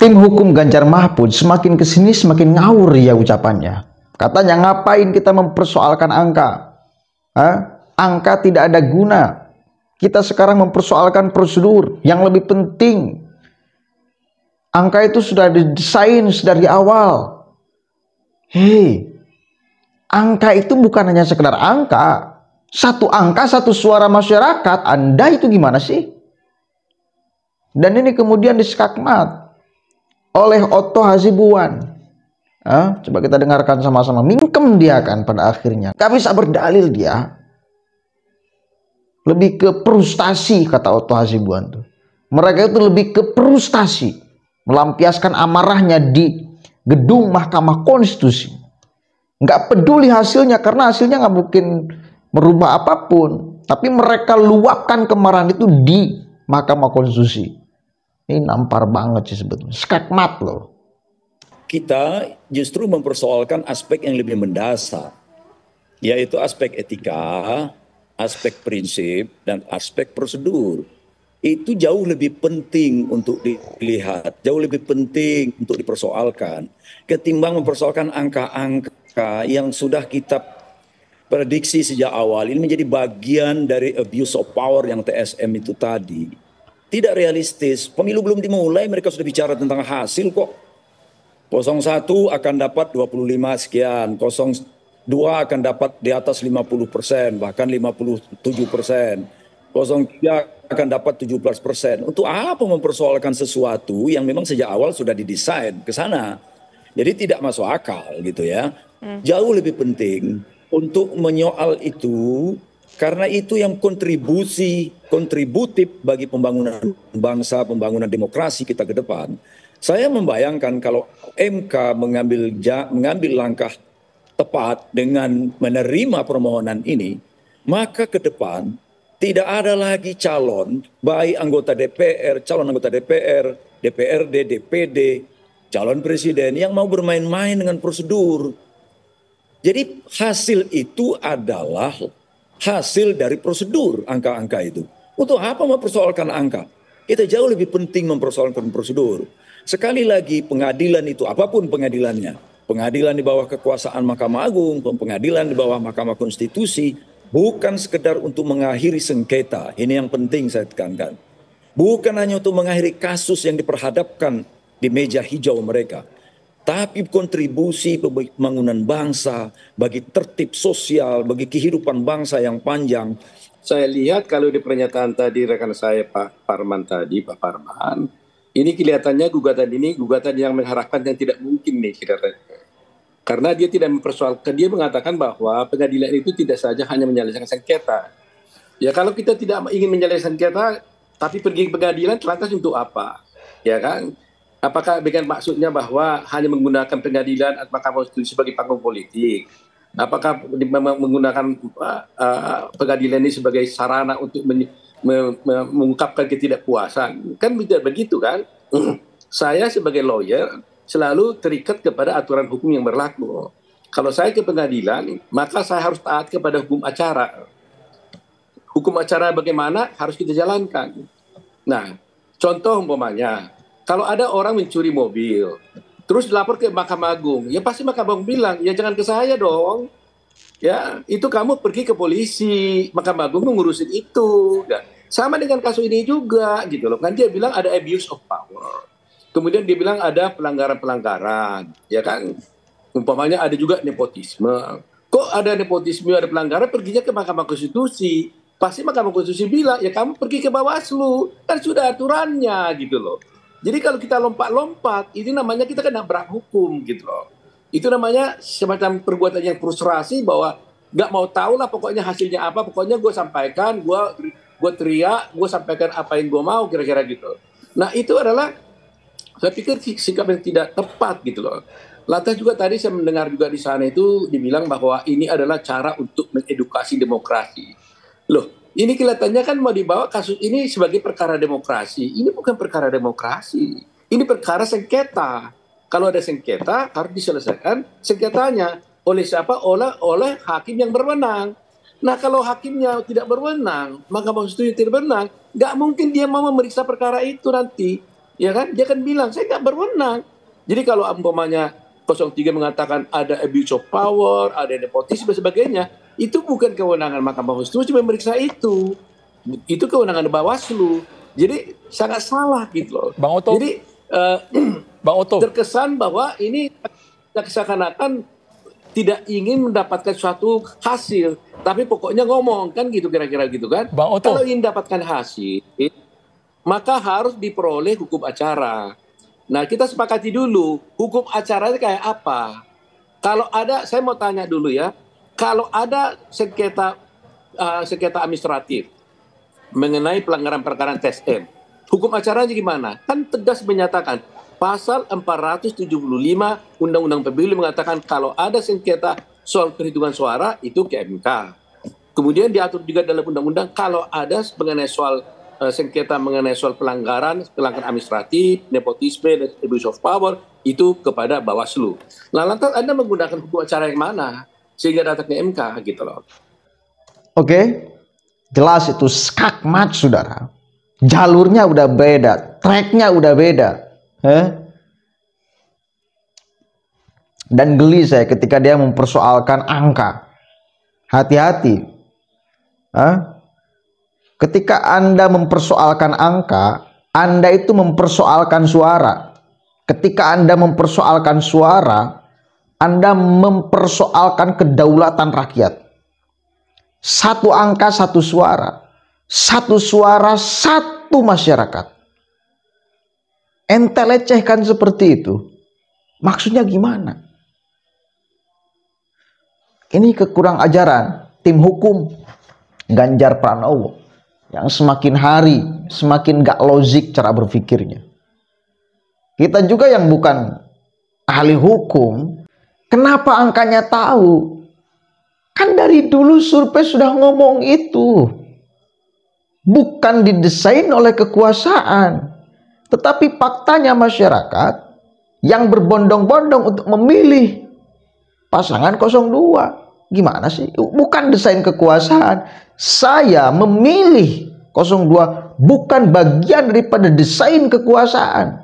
Tim hukum Ganjar Mahfud semakin kesini semakin ngawur ya ucapannya. Katanya ngapain kita mempersoalkan angka? Angka tidak ada guna. Kita sekarang mempersoalkan prosedur yang lebih penting. Angka itu sudah didesain dari awal. Hei, angka itu bukan hanya sekedar angka. Satu angka, satu suara masyarakat. Anda itu gimana sih? Dan ini kemudian diskakmat oleh Otto Hasibuan. Coba kita dengarkan sama-sama. Mingkem dia kan pada akhirnya. Gak bisa berdalil dia. Lebih ke frustasi kata Otto Hasibuan tuh. Mereka itu lebih ke frustasi. Melampiaskan amarahnya di gedung Mahkamah Konstitusi. Gak peduli hasilnya karena hasilnya gak mungkin merubah apapun. Tapi mereka luapkan kemarahan itu di Mahkamah Konstitusi. Ini nampar banget sih sebetulnya. Skakmat loh. Kita justru mempersoalkan aspek yang lebih mendasar. Yaitu aspek etika, aspek prinsip, dan aspek prosedur. Itu jauh lebih penting untuk dilihat. Jauh lebih penting untuk dipersoalkan. Ketimbang mempersoalkan angka-angka yang sudah kita prediksi sejak awal. Ini menjadi bagian dari abuse of power yang TSM itu tadi. Tidak realistis. Pemilu belum dimulai, mereka sudah bicara tentang hasil kok. 01 akan dapat 25 sekian, 02 akan dapat di atas 50%, bahkan 57%. 03 akan dapat 17%. Untuk apa mempersoalkan sesuatu yang memang sejak awal sudah didesain ke sana. Jadi tidak masuk akal gitu ya. Jauh lebih penting untuk menyoal itu. Karena itu yang kontributif bagi pembangunan bangsa, pembangunan demokrasi kita ke depan. Saya membayangkan kalau MK mengambil langkah tepat dengan menerima permohonan ini, maka ke depan tidak ada lagi calon, baik anggota DPR, calon anggota DPR, DPRD, DPD, calon presiden yang mau bermain-main dengan prosedur. Jadi hasil itu adalah hasil dari prosedur angka-angka itu. Untuk apa mempersoalkan angka? Kita jauh lebih penting mempersoalkan prosedur. Sekali lagi pengadilan itu apapun pengadilannya. Pengadilan di bawah kekuasaan Mahkamah Agung, pengadilan di bawah Mahkamah Konstitusi. Bukan sekedar untuk mengakhiri sengketa. Ini yang penting saya tekankan. Bukan hanya untuk mengakhiri kasus yang diperhadapkan di meja hijau mereka. Tapi kontribusi pembangunan bangsa, bagi tertib sosial, bagi kehidupan bangsa yang panjang. Saya lihat kalau di pernyataan tadi rekan saya Pak Parman tadi, Pak Parman, ini kelihatannya gugatan ini gugatan yang mengharapkan yang tidak mungkin nih kelihatannya. Karena dia tidak mempersoalkan, dia mengatakan bahwa pengadilan itu tidak saja hanya menyelesaikan sengketa. Ya kalau kita tidak ingin menyelesaikan sengketa, tapi pergi ke pengadilan lantas untuk apa? Ya kan? Apakah dengan maksudnya bahwa hanya menggunakan pengadilan atau Mahkamah Konstitusi sebagai panggung politik? Apakah menggunakan pengadilan ini sebagai sarana untuk mengungkapkan ketidakpuasan? Kan tidak begitu kan? Saya sebagai lawyer selalu terikat kepada aturan hukum yang berlaku. Kalau saya ke pengadilan, maka saya harus taat kepada hukum acara. Hukum acara bagaimana harus kita jalankan. Nah, contoh umpamanya, kalau ada orang mencuri mobil, terus dilapor ke Mahkamah Agung, ya pasti Mahkamah Agung bilang, ya jangan ke saya dong. Ya, itu kamu pergi ke polisi, Mahkamah Agung mengurusin itu. Ya. Sama dengan kasus ini juga, gitu loh. Kan dia bilang ada abuse of power. Kemudian dia bilang ada pelanggaran-pelanggaran, ya kan? Umpamanya ada juga nepotisme. Kok ada nepotisme, ada pelanggaran, perginya ke Mahkamah Konstitusi. Pasti Mahkamah Konstitusi bilang, ya kamu pergi ke Bawaslu. Kan sudah aturannya, gitu loh. Jadi kalau kita lompat-lompat, ini namanya kita kena berat hukum gitu loh. Itu namanya semacam perbuatan yang frustrasi bahwa nggak mau tahu lah pokoknya hasilnya apa, pokoknya gue sampaikan, gue teriak, gue sampaikan apa yang gue mau kira-kira gitu. Nah itu adalah, saya pikir sikap yang tidak tepat gitu loh. Lantas juga tadi saya mendengar juga di sana itu dibilang bahwa ini adalah cara untuk mengedukasi demokrasi. Loh, ini kelihatannya kan mau dibawa kasus ini sebagai perkara demokrasi. Ini bukan perkara demokrasi. Ini perkara sengketa. Kalau ada sengketa harus diselesaikan sengketanya oleh siapa? Oleh hakim yang berwenang. Nah kalau hakimnya tidak berwenang, Mahkamah Konstitusi tidak berwenang, nggak mungkin dia mau memeriksa perkara itu nanti. ya kan? Dia kan bilang saya nggak berwenang. Jadi kalau umpamanya 03 mengatakan ada abuse of power, ada nepotisme dan sebagainya, itu bukan kewenangan Mahkamah Konstitusi memeriksa itu. Itu kewenangan Bawaslu. Jadi sangat salah gitu loh. Bang Oto. Jadi Bang Oto, terkesan bahwa ini seakan-akan tidak ingin mendapatkan suatu hasil, tapi pokoknya ngomong kan gitu kira-kira gitu kan. Bang Oto. Kalau ingin mendapatkan hasil, maka harus diperoleh hukum acara. Nah, kita sepakati dulu hukum acaranya kayak apa. Kalau ada, saya mau tanya dulu ya, kalau ada sengketa administratif mengenai pelanggaran perkara TSM, hukum acaranya gimana? Kan tegas menyatakan pasal 475 Undang-Undang Pemilu mengatakan kalau ada sengketa soal perhitungan suara itu ke MK. Kemudian diatur juga dalam undang-undang kalau ada mengenai soal sengketa mengenai soal pelanggaran administratif, nepotisme, dan abuse of power itu kepada Bawaslu. Nah, lantas Anda menggunakan hukum acara yang mana sehingga datang ke MK gitu loh? Oke, jelas itu skakmat, saudara. Jalurnya udah beda, tracknya udah beda. Dan geli saya ketika dia mempersoalkan angka. Hati-hati. Ketika Anda mempersoalkan angka, Anda itu mempersoalkan suara. Ketika Anda mempersoalkan suara, Anda mempersoalkan kedaulatan rakyat. Satu angka, satu suara. Satu suara, satu masyarakat. Ente lecehkan seperti itu. Maksudnya gimana? Ini kekurang ajaran tim hukum Ganjar Pranowo yang semakin hari semakin gak logik cara berpikirnya. Kita juga yang bukan ahli hukum, kenapa angkanya tahu? Kan dari dulu survei sudah ngomong itu. Bukan didesain oleh kekuasaan, tetapi faktanya masyarakat yang berbondong-bondong untuk memilih pasangan 02. Gimana sih? Bukan desain kekuasaan. Saya memilih 02 bukan bagian daripada desain kekuasaan.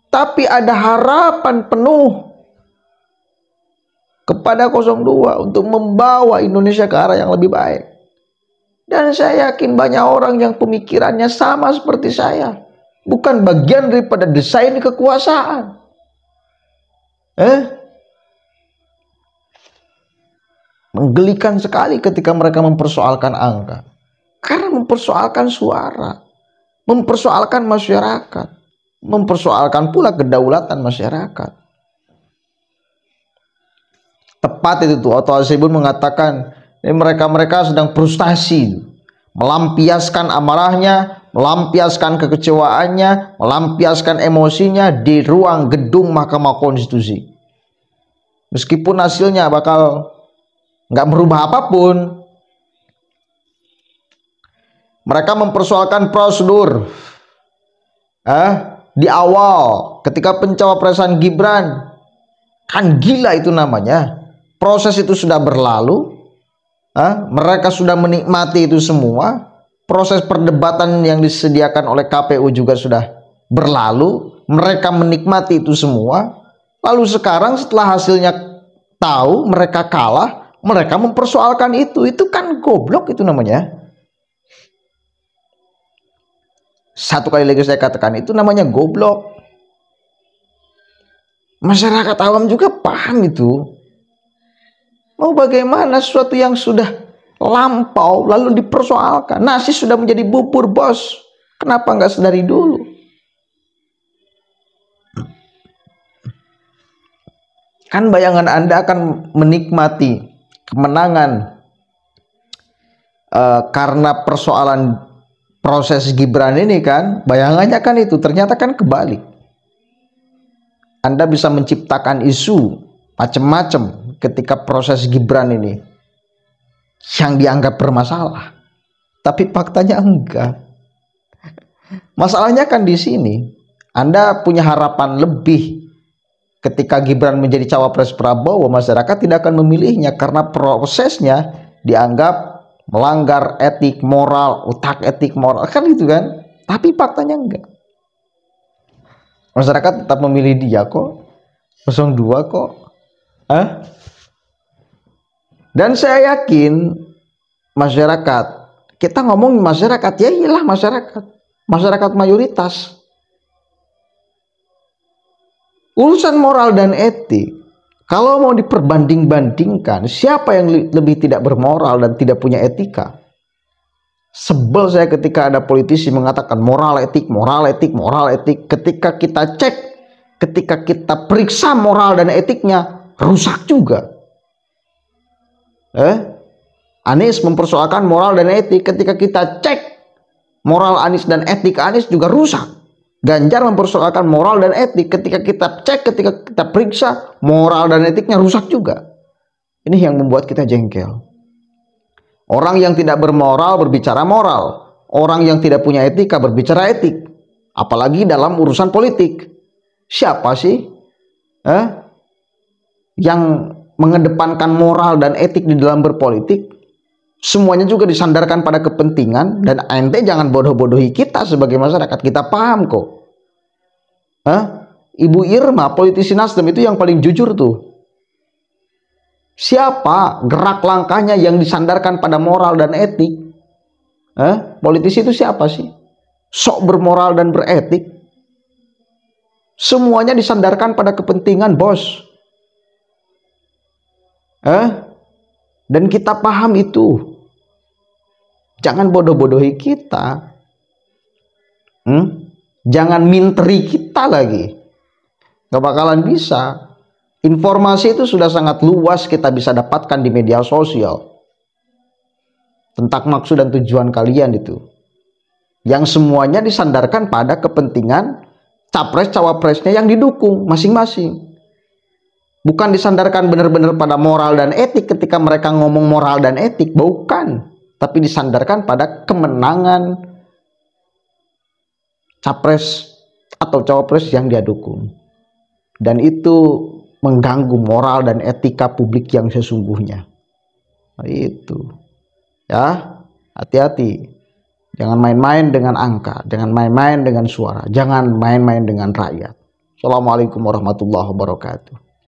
Tapi ada harapan penuh kepada 02 untuk membawa Indonesia ke arah yang lebih baik. Dan saya yakin banyak orang yang pemikirannya sama seperti saya. Bukan bagian daripada desain kekuasaan. Menggelikan sekali ketika mereka mempersoalkan angka. Karena mempersoalkan suara. Mempersoalkan masyarakat. Mempersoalkan pula kedaulatan masyarakat. Tepat itu tuh. Oto Hasibuan mengatakan mereka-mereka sedang frustasi. Melampiaskan amarahnya, melampiaskan kekecewaannya, melampiaskan emosinya di ruang gedung Mahkamah Konstitusi. Meskipun hasilnya bakal nggak merubah apapun. Mereka mempersoalkan prosedur. Di awal ketika pencawapresan Gibran, kan gila itu namanya. Proses itu sudah berlalu. Mereka sudah menikmati itu semua. Proses perdebatan yang disediakan oleh KPU juga sudah berlalu. Mereka menikmati itu semua. Lalu sekarang setelah hasilnya tahu mereka kalah, mereka mempersoalkan itu. Itu kan goblok itu namanya. Satu kali lagi saya katakan, itu namanya goblok. Masyarakat awam juga paham itu. Mau bagaimana sesuatu yang sudah lampau lalu dipersoalkan? Nasi sudah menjadi bubur, bos. Kenapa nggak sedari dulu? Kan bayangan Anda akan menikmati kemenangan karena persoalan proses Gibran ini kan, bayangannya kan itu, ternyata kan kebalik. Anda bisa menciptakan isu macam-macam ketika proses Gibran ini yang dianggap bermasalah, tapi faktanya enggak. Masalahnya kan di sini, Anda punya harapan lebih ketika Gibran menjadi cawapres Prabowo, masyarakat tidak akan memilihnya karena prosesnya dianggap melanggar etik moral, utak etik moral, kan gitu kan. Tapi faktanya enggak. Masyarakat tetap memilih dia kok. 02 kok. Dan saya yakin masyarakat, kita ngomong masyarakat, ya iyalah masyarakat mayoritas. Urusan moral dan etik, kalau mau diperbanding-bandingkan, siapa yang lebih tidak bermoral dan tidak punya etika? Sebel saya ketika ada politisi mengatakan moral etik, moral etik, moral etik. Ketika kita cek, ketika kita periksa moral dan etiknya, rusak juga. Anies mempersoalkan moral dan etik. Ketika kita cek moral Anies dan etik Anies juga rusak. Ganjar mempersoalkan moral dan etik. Ketika kita cek, ketika kita periksa, moral dan etiknya rusak juga. Ini yang membuat kita jengkel. Orang yang tidak bermoral berbicara moral. Orang yang tidak punya etika berbicara etik. Apalagi dalam urusan politik. Siapa sih yang mengedepankan moral dan etik di dalam berpolitik? Semuanya juga disandarkan pada kepentingan. Dan ente jangan bodoh-bodohi kita sebagai masyarakat. Kita paham kok. Ibu Irma, politisi Nasdem itu yang paling jujur tuh. Siapa gerak langkahnya yang disandarkan pada moral dan etik? Politisi itu siapa sih? Sok bermoral dan beretik. Semuanya disandarkan pada kepentingan, bos. Dan kita paham itu. Jangan bodoh-bodohi kita. Jangan minteri kita lagi. Gak bakalan bisa. Informasi itu sudah sangat luas kita bisa dapatkan di media sosial. Tentang maksud dan tujuan kalian itu. Yang semuanya disandarkan pada kepentingan capres-cawapresnya yang didukung masing-masing. Bukan disandarkan benar-benar pada moral dan etik ketika mereka ngomong moral dan etik. Bukan. Tapi disandarkan pada kemenangan capres atau cawapres yang dia dukung. Dan itu mengganggu moral dan etika publik yang sesungguhnya. Itu. Ya, hati-hati. Jangan main-main dengan angka, jangan main-main dengan suara, jangan main-main dengan rakyat. Assalamualaikum warahmatullahi wabarakatuh.